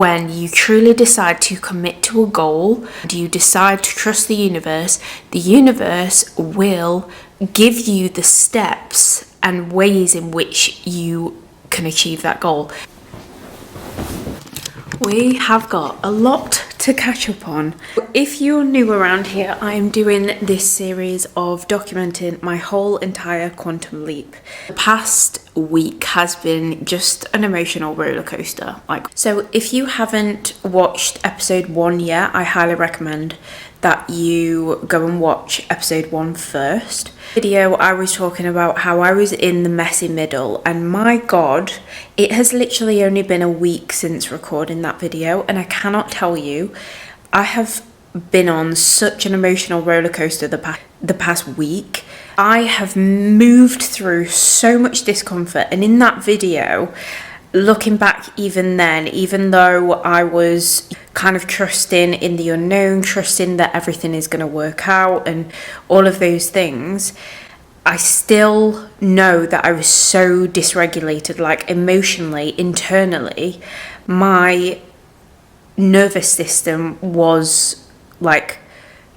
When you truly decide to commit to a goal, and you decide to trust the universe will give you the steps and ways in which you can achieve that goal. We have got a lot to catch up on. If you're new around here, I am doing this series of documenting my whole entire quantum leap. The past week has been just an emotional roller coaster. So if you haven't watched episode 1 yet, I highly recommend that you go and watch episode 1 first. Video I was talking about how I was in the messy middle, and my god, it has literally only been a week since recording that video, and I cannot tell you, I have been on such an emotional roller coaster the past week. I have moved through so much discomfort, and in that video, looking back even then, even though I was kind of trusting in the unknown, trusting that everything is going to work out and all of those things, I still know that I was so dysregulated, like emotionally, internally. My nervous system was like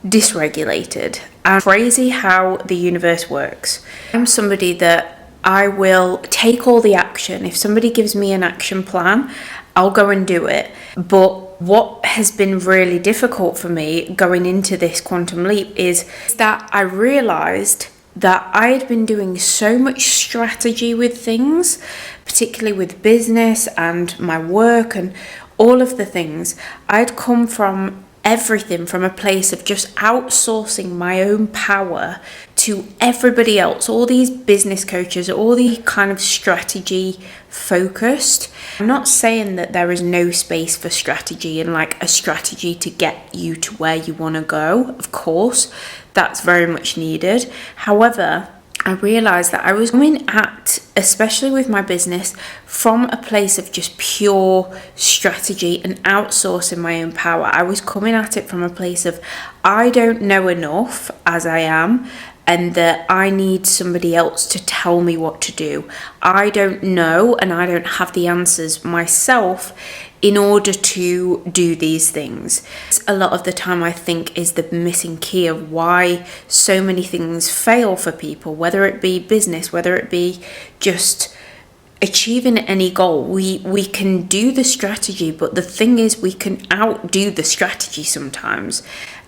dysregulated. And crazy how the universe works. I'm somebody that I will take all the action. If somebody gives me an action plan, I'll go and do it. But what has been really difficult for me going into this quantum leap is that I realized that I had been doing so much strategy with things, particularly with business and my work and all of the things. I'd come from everything from a place of just outsourcing my own power to everybody else, all these business coaches, all the kind of strategy focused. I'm not saying that there is no space for strategy and like a strategy to get you to where you want to go. Of course, that's very much needed. However, I realised that I was coming at, especially with my business, from a place of just pure strategy and outsourcing my own power. I was coming at it from a place of I don't know enough as I am, and that I need somebody else to tell me what to do. I don't know and I don't have the answers myself in order to do these things. A lot of the time I think is the missing key of why so many things fail for people, whether it be business, whether it be just achieving any goal. We can do the strategy, but the thing is we can outdo the strategy sometimes.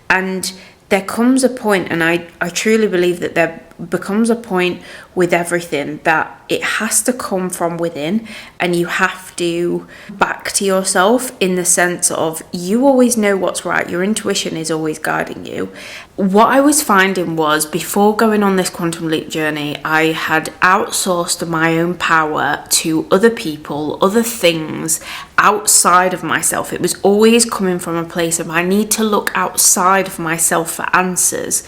And there comes a point, and I truly believe that there becomes a point with everything that it has to come from within, and you have to back to yourself in the sense of you always know what's right. Your intuition is always guiding you. What I was finding was before going on this quantum leap journey, I had outsourced my own power to other people, other things outside of myself. It was always coming from a place of I need to look outside of myself for answers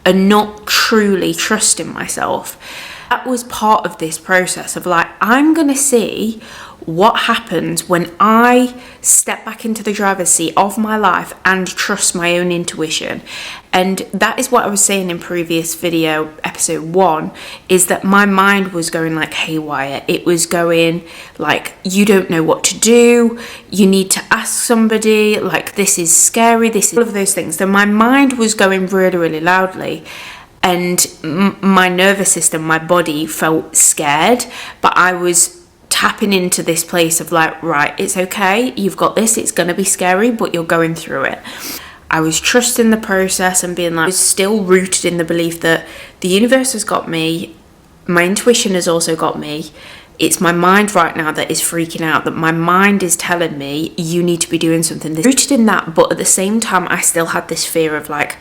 and not truly trusting myself. That was part of this process of like, I'm going to see what happens when I step back into the driver's seat of my life and trust my own intuition. And that is what I was saying in previous video, episode 1, is that my mind was going like haywire. It was going like, you don't know what to do. You need to ask somebody, like, this is scary. This is all of those things. So my mind was going really, really loudly. And my nervous system, my body felt scared, but I was tapping into this place of like, right, it's okay, you've got this, it's going to be scary, but you're going through it. I was trusting the process and being like, I was still rooted in the belief that the universe has got me, my intuition has also got me. It's my mind right now that is freaking out, that my mind is telling me you need to be doing something. Rooted in that, but at the same time, I still had this fear of like,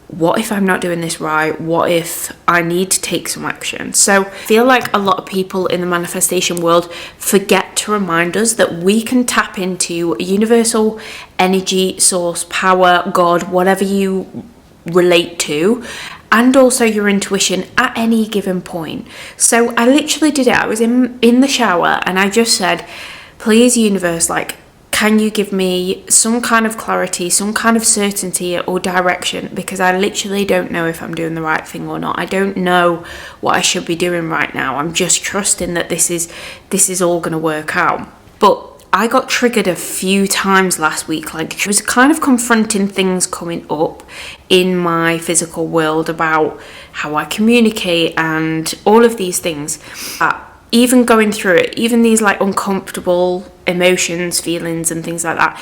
what if I'm not doing this right? What if I need to take some action? So I feel like a lot of people in the manifestation world forget to remind us that we can tap into a universal energy source, power, God, whatever you relate to, and also your intuition at any given point. So I literally did it. I was in the shower and I just said, please universe, like, can you give me some kind of clarity, some kind of certainty or direction? Because I literally don't know if I'm doing the right thing or not. I don't know what I should be doing right now. I'm just trusting that this is all going to work out. But I got triggered a few times last week. Like, I was kind of confronting things coming up in my physical world about how I communicate and all of these things. Even going through it, even these like uncomfortable emotions, feelings and things like that,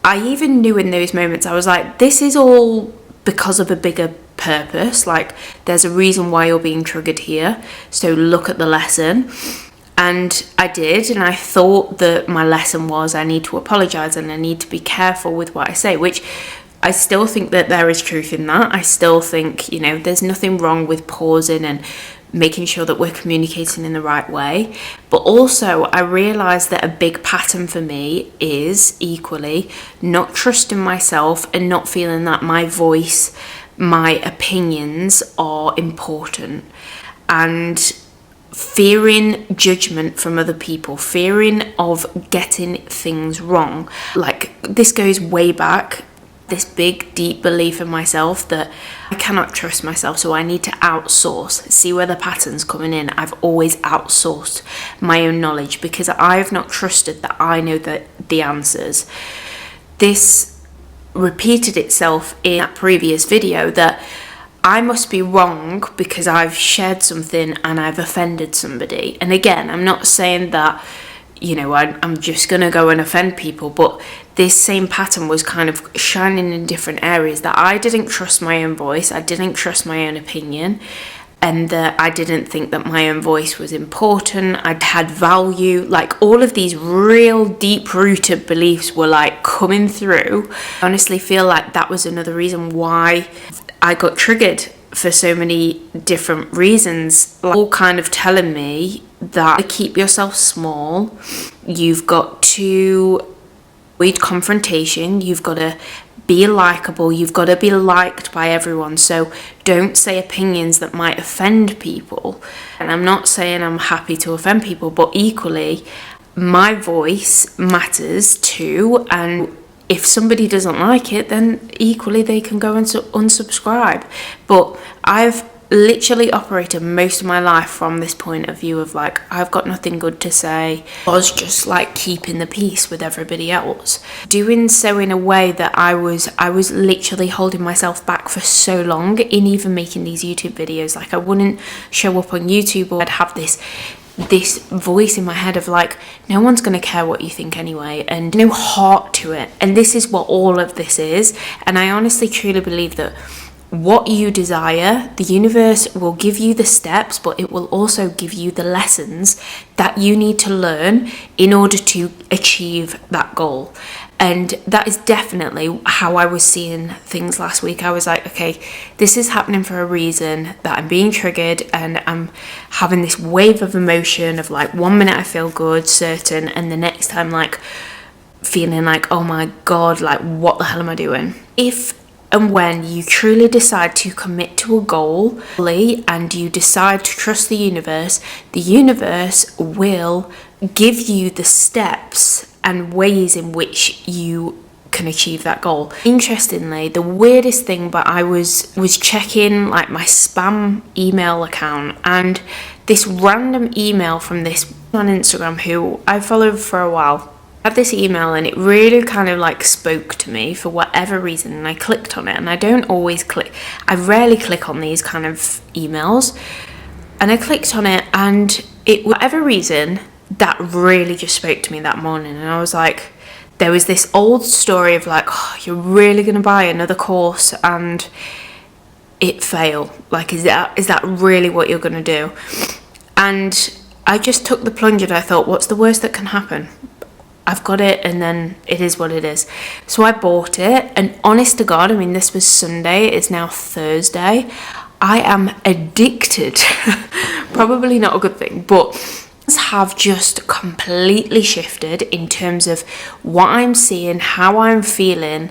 I even knew in those moments, I was like, this is all because of a bigger purpose. Like, there's a reason why you're being triggered here, so look at the lesson. And I did, and I thought that my lesson was I need to apologize and I need to be careful with what I say, which I still think that there is truth in that. I still think, you know, there's nothing wrong with pausing and making sure that we're communicating in the right way. But also, I realised that a big pattern for me is equally not trusting myself and not feeling that my voice, my opinions are important, and fearing judgment from other people, fearing of getting things wrong. Like, this goes way back, this big deep belief in myself that I cannot trust myself, so I need to outsource. See where the pattern's coming in. I've always outsourced my own knowledge because I've not trusted that I know the answers. This repeated itself in that previous video, that I must be wrong because I've shared something and I've offended somebody. And again, I'm not saying that, you know, I'm just going to go and offend people, but this same pattern was kind of shining in different areas, that I didn't trust my own voice, I didn't trust my own opinion, and that I didn't think that my own voice was important, I had value. Like, all of these real deep-rooted beliefs were like coming through. I honestly feel like that was another reason why I got triggered for so many different reasons, like, all kind of telling me that keep yourself small, you've got to avoid confrontation, you've got to be likable, you've got to be liked by everyone, so don't say opinions that might offend people. And I'm not saying I'm happy to offend people, but equally my voice matters too, and if somebody doesn't like it, then equally they can go and unsubscribe. But I've literally operated most of my life from this point of view of like, I've got nothing good to say. I was just like keeping the peace with everybody else, doing so in a way that I was literally holding myself back for so long in even making these YouTube videos. Like, I wouldn't show up on YouTube, or I'd have this voice in my head of like, no one's going to care what you think anyway, and no heart to it. And this is what all of this is. And I honestly truly believe that what you desire, the universe will give you the steps, but it will also give you the lessons that you need to learn in order to achieve that goal. And that is definitely how I was seeing things last week. I was like, okay, this is happening for a reason, that I'm being triggered and I'm having this wave of emotion of like, 1 minute I feel good, certain, and the next time like feeling like, oh my God, like what the hell am I doing? If and when you truly decide to commit to a goal and you decide to trust the universe will give you the steps and ways in which you can achieve that goal. Interestingly, the weirdest thing, but I was checking like my spam email account, and this random email from this on Instagram who I followed for a while had this email, and it really kind of like spoke to me for whatever reason, and I clicked on it. And I rarely click on these kind of emails, and I clicked on it, and it, whatever reason, that really just spoke to me that morning. And I was like, there was this old story of like, oh, you're really going to buy another course and it fail. Like, is that really what you're going to do? And I just took the plunge, and I thought, what's the worst that can happen? I've got it, and then it is what it is. So I bought it, and honest to God, I mean, this was Sunday, it's now Thursday. I am addicted. Probably not a good thing, but have just completely shifted in terms of what I'm seeing, how I'm feeling,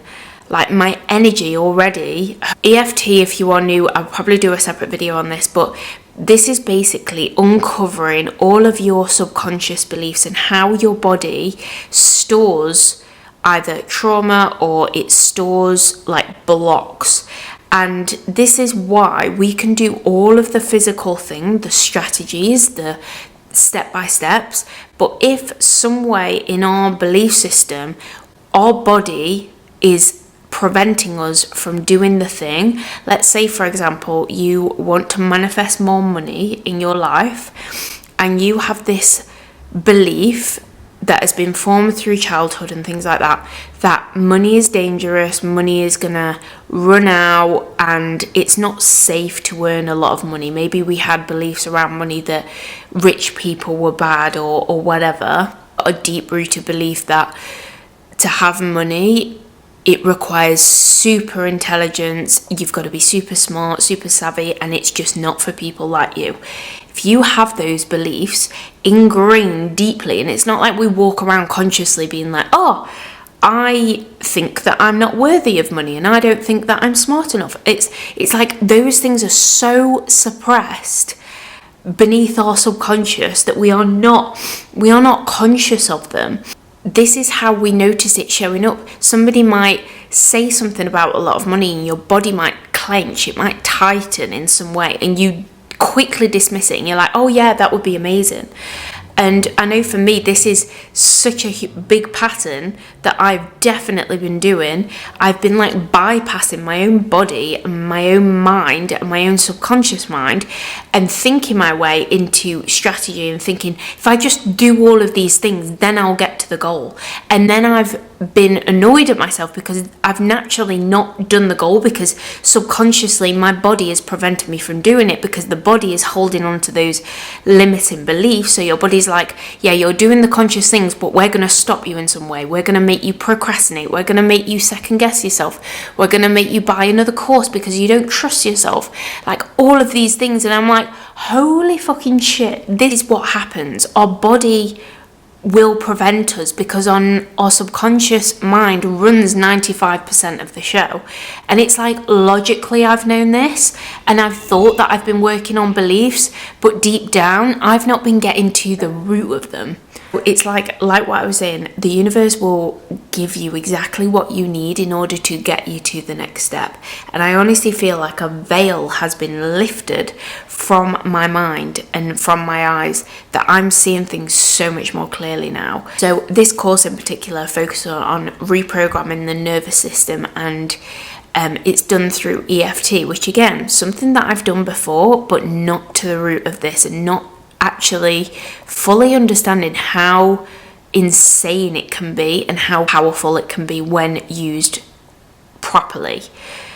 like my energy already. EFT, if you are new, I'll probably do a separate video on this, but this is basically uncovering all of your subconscious beliefs and how your body stores either trauma or it stores like blocks. And this is why we can do all of the physical thing, the strategies, the step by steps. But if some way in our belief system, our body is preventing us from doing the thing, let's say for example you want to manifest more money in your life and you have this belief that has been formed through childhood and things like that, that money is dangerous, money is gonna run out, and it's not safe to earn a lot of money. Maybe we had beliefs around money that rich people were bad or whatever, a deep-rooted belief that to have money, it requires super intelligence, you've got to be super smart, super savvy, and it's just not for people like you. If you have those beliefs ingrained deeply, and it's not like we walk around consciously being like, oh, I think that I'm not worthy of money and I don't think that I'm smart enough. It's like those things are so suppressed beneath our subconscious that we are not conscious of them. This is how we notice it showing up. Somebody might say something about a lot of money and your body might clench, it might tighten in some way, and you quickly dismiss it and you're like, oh yeah, that would be amazing. And I know for me, this is such a big pattern that I've definitely been doing. I've been like bypassing my own body and my own mind and my own subconscious mind and thinking my way into strategy and thinking, if I just do all of these things, then I'll get to the goal. And then I've been annoyed at myself because I've naturally not done the goal because subconsciously my body is preventing me from doing it because the body is holding on to those limiting beliefs. So your body's like, yeah, you're doing the conscious things, but we're going to stop you in some way. We're going to make you procrastinate. We're going to make you second guess yourself. We're going to make you buy another course because you don't trust yourself. Like all of these things. And I'm like, holy fucking shit. This is what happens. Our body will prevent us because our subconscious mind runs 95% of the show. And it's like, logically I've known this and I've thought that I've been working on beliefs, but deep down I've not been getting to the root of them. It's like what I was saying, the universe will give you exactly what you need in order to get you to the next step. And I honestly feel like a veil has been lifted from my mind and from my eyes that I'm seeing things so much more clearly now. So this course in particular focuses on reprogramming the nervous system, and it's done through EFT, which again, something that I've done before, but not to the root of this and not actually fully understanding how insane it can be and how powerful it can be when used properly.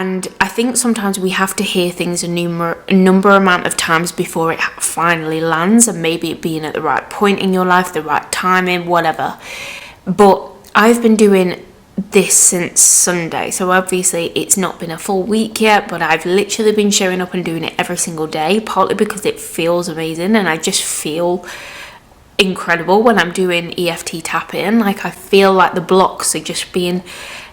And I think sometimes we have to hear things a number amount of times before it finally lands, and maybe it being at the right point in your life, the right timing, whatever. But I've been doing this since Sunday, so obviously it's not been a full week yet, but I've literally been showing up and doing it every single day, partly because it feels amazing and I just feel incredible when I'm doing EFT tapping. Like I feel like the blocks are just being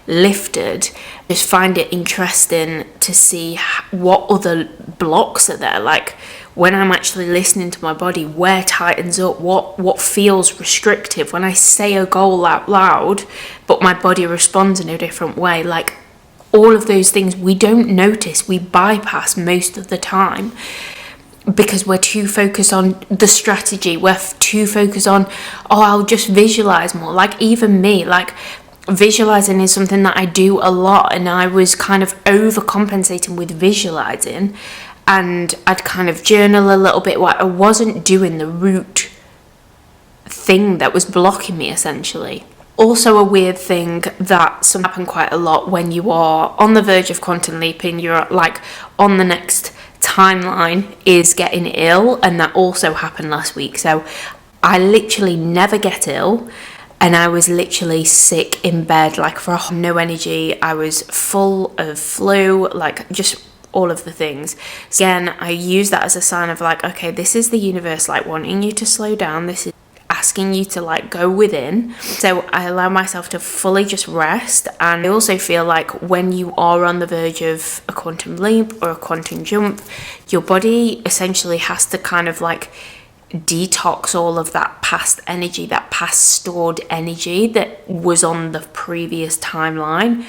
lifted. Just find it interesting to see what other blocks are there, like when I'm actually listening to my body, where tightens up, what feels restrictive when I say a goal out loud but my body responds in a different way. Like all of those things we don't notice, we bypass most of the time because we're too focused on the strategy, we're too focused on, oh, I'll just visualize more. Like even me, like visualizing is something that I do a lot, and I was kind of overcompensating with visualizing, and I'd kind of journal a little bit while I wasn't doing the root thing that was blocking me essentially. Also a weird thing that happens quite a lot when you are on the verge of quantum leaping, you're like on the next timeline is getting ill, and that also happened last week. So I literally never get ill, and I was literally sick in bed, like for no energy. I was full of flu, like just all of the things. So again, I use that as a sign of like, okay, this is the universe like wanting you to slow down. This is asking you to like go within. So I allow myself to fully just rest. And I also feel like when you are on the verge of a quantum leap or a quantum jump, your body essentially has to kind of like detox all of that past energy, that past stored energy that was on the previous timeline.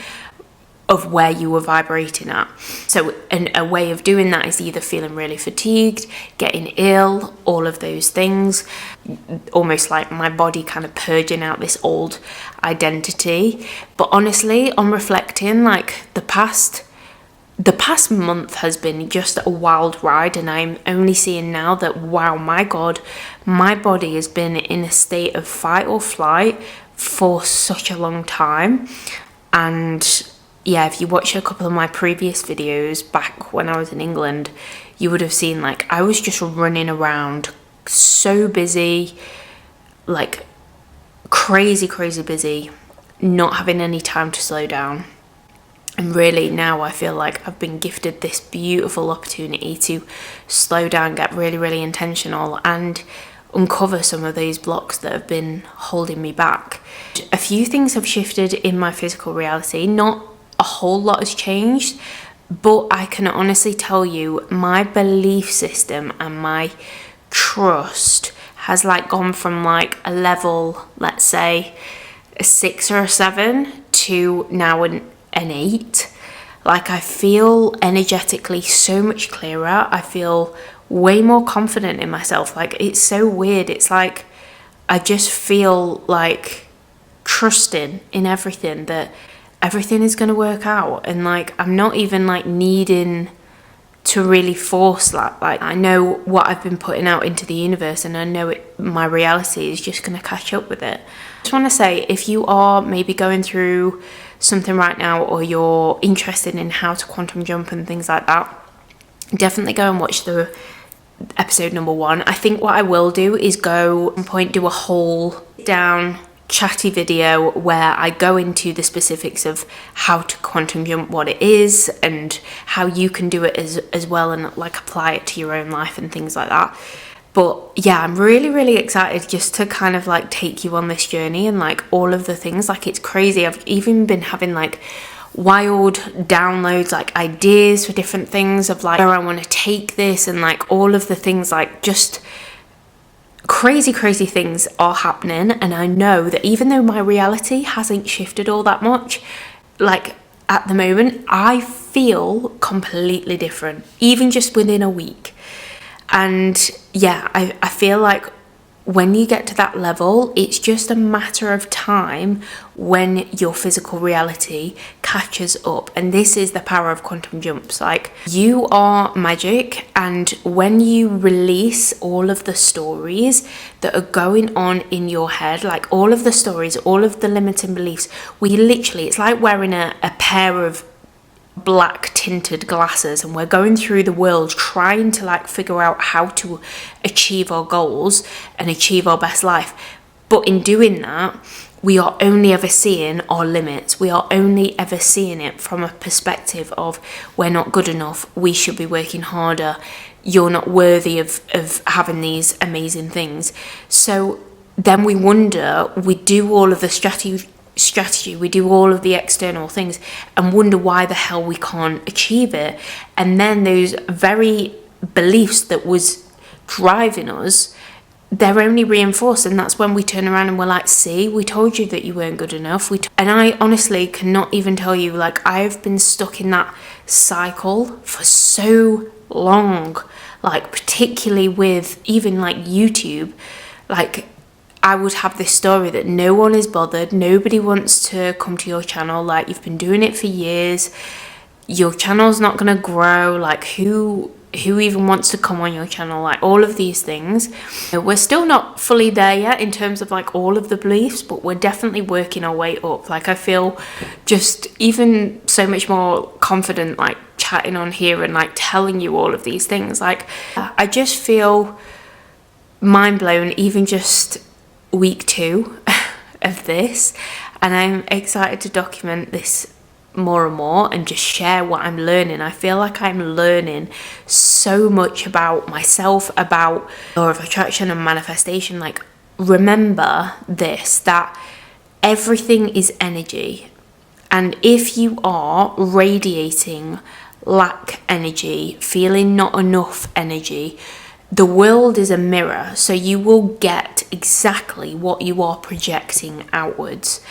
of where you were vibrating at. So a way of doing that is either feeling really fatigued, getting ill, all of those things, almost like my body kind of purging out this old identity. But honestly, on reflecting, like the past month has been just a wild ride, and I'm only seeing now that, wow, my God, my body has been in a state of fight or flight for such a long time. And yeah, if you watch a couple of my previous videos back when I was in England, you would have seen like I was just running around so busy, like crazy busy, not having any time to slow down. And really now I feel like I've been gifted this beautiful opportunity to slow down, get really intentional, and uncover some of those blocks that have been holding me back. A few things have shifted in my physical reality. Not a whole lot has changed, but I can honestly tell you my belief system and my trust has like gone from like a level, let's say a 6 or a 7 to now an 8. Like I feel energetically so much clearer. I feel way more confident in myself. Like it's so weird. It's like I just feel like trusting in everything, that everything is going to work out, and like I'm not even like needing to really force that. Like I know what I've been putting out into the universe, and I know my reality is just going to catch up with it. I just want to say, if you are maybe going through something right now, or you're interested in how to quantum jump and things like that, definitely go and watch the episode number 1. I think what I will do is go at one point do a whole down chatty video where I go into the specifics of how to quantum jump, what it is, and how you can do it as well, and like apply it to your own life and things like that. But yeah, I'm really excited just to kind of like take you on this journey, and like all of the things, like it's crazy. I've even been having like wild downloads, like ideas for different things of like where I want to take this, and like all of the things, like just crazy things are happening. And I know that even though my reality hasn't shifted all that much, like at the moment I feel completely different, even just within a week. And yeah, I feel like when you get to that level, it's just a matter of time when your physical reality catches up. And this is the power of quantum jumps. Like, you are magic, and when you release all of the stories that are going on in your head, like all of the stories, all of the limiting beliefs, it's like wearing a pair of black tinted glasses, and we're going through the world trying to like figure out how to achieve our goals and achieve our best life. But in doing that, we are only ever seeing our limits. We are only ever seeing it from a perspective of we're not good enough, we should be working harder, you're not worthy of having these amazing things. So then we wonder, we do all of the strategy, we do all of the external things and wonder why the hell we can't achieve it. And then those very beliefs that was driving us, they're only reinforced, and that's when we turn around and we're like, see, we told you that you weren't good enough. And I honestly cannot even tell you, like, I've been stuck in that cycle for so long, like particularly with even like YouTube. Like, I would have this story that no one is bothered, nobody wants to come to your channel, like you've been doing it for years, your channel's not gonna grow, like who even wants to come on your channel, like all of these things. We're still not fully there yet in terms of like all of the beliefs, but we're definitely working our way up. Like, I feel just even so much more confident like chatting on here and like telling you all of these things. Like, I just feel mind blown even just week 2 of this, and I'm excited to document this more and more and just share what I'm learning. I feel like I'm learning so much about myself, about law of attraction and manifestation. Like, remember this, that everything is energy, and if you are radiating lack energy, feeling not enough energy, the world is a mirror, so you will get exactly what you are projecting outwards.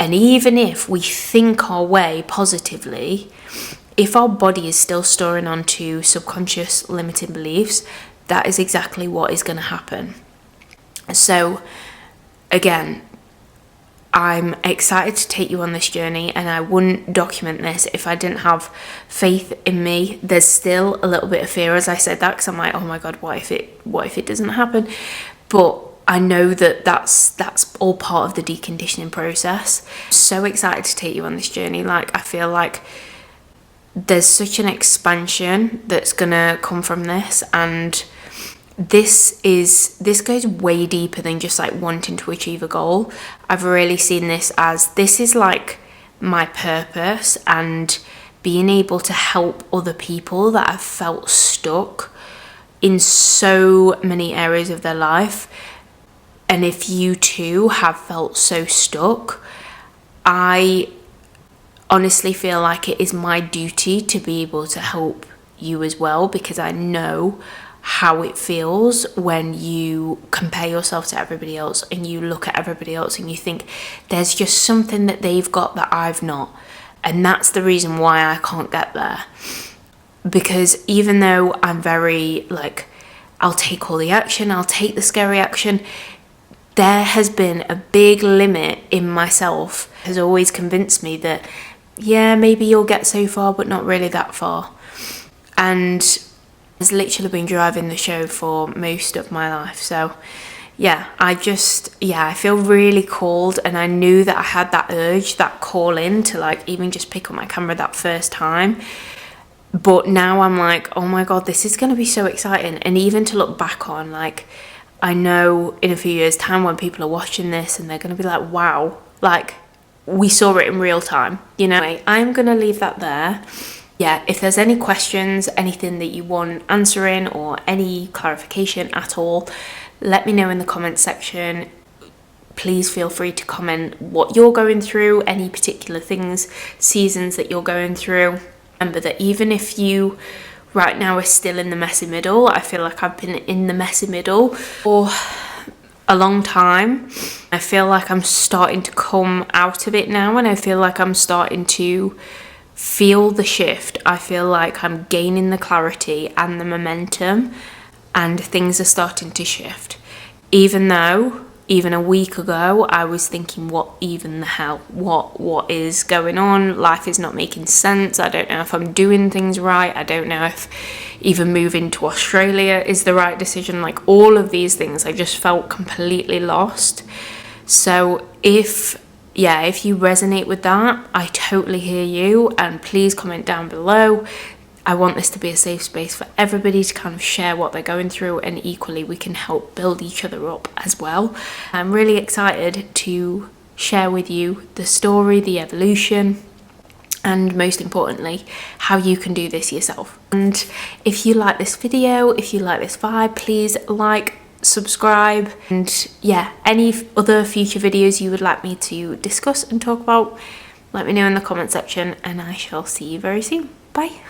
And even if we think our way positively, if our body is still storing onto subconscious limiting beliefs, that is exactly what is going to happen. So again, I'm excited to take you on this journey, and I wouldn't document this if I didn't have faith in me. There's still a little bit of fear as I said that, because I'm like, oh my god, what if it doesn't happen? But I know that that's all part of the deconditioning process. I'm so excited to take you on this journey. Like, I feel like there's such an expansion that's gonna come from this, and this goes way deeper than just like wanting to achieve a goal. I've really seen this is like my purpose, and being able to help other people that have felt stuck in so many areas of their life. And if you too have felt so stuck, I honestly feel like it is my duty to be able to help you as well, because I know how it feels when you compare yourself to everybody else, and you look at everybody else and you think there's just something that they've got that I've not. And that's the reason why I can't get there. Because even though I'm very like, I'll take all the action, I'll take the scary action, there has been a big limit in myself, has always convinced me that, yeah, maybe you'll get so far, but not really that far. And it's literally been driving the show for most of my life. So yeah, I feel really called, and I knew that I had that urge, that call in to like even just pick up my camera that first time. But now I'm like, oh my god, this is going to be so exciting. And even to look back on, like, I know in a few years' time when people are watching this and they're going to be like, wow, like, we saw it in real time, you know? Anyway, I'm going to leave that there. Yeah, if there's any questions, anything that you want answering, or any clarification at all, let me know in the comments section. Please feel free to comment what you're going through, any particular things, seasons that you're going through. Remember that even if you right now are still in the messy middle, I feel like I've been in the messy middle for a long time. I feel like I'm starting to come out of it now, and I feel like I'm starting to feel the shift. I feel like I'm gaining the clarity and the momentum, and things are starting to shift. Even though even a week ago I was thinking, what even the hell, what is going on? Life is not making sense. I don't know if I'm doing things right. I don't know if even moving to Australia is the right decision. Like, all of these things, I just felt completely lost. So if you resonate with that, I totally hear you, and please comment down below. I want this to be a safe space for everybody to kind of share what they're going through, and equally we can help build each other up as well. I'm really excited to share with you the story, the evolution, and most importantly, how you can do this yourself. And if you like this video, if you like this vibe, please like, subscribe, and yeah, any other future videos you would like me to discuss and talk about, let me know in the comment section, and I shall see you very soon. Bye.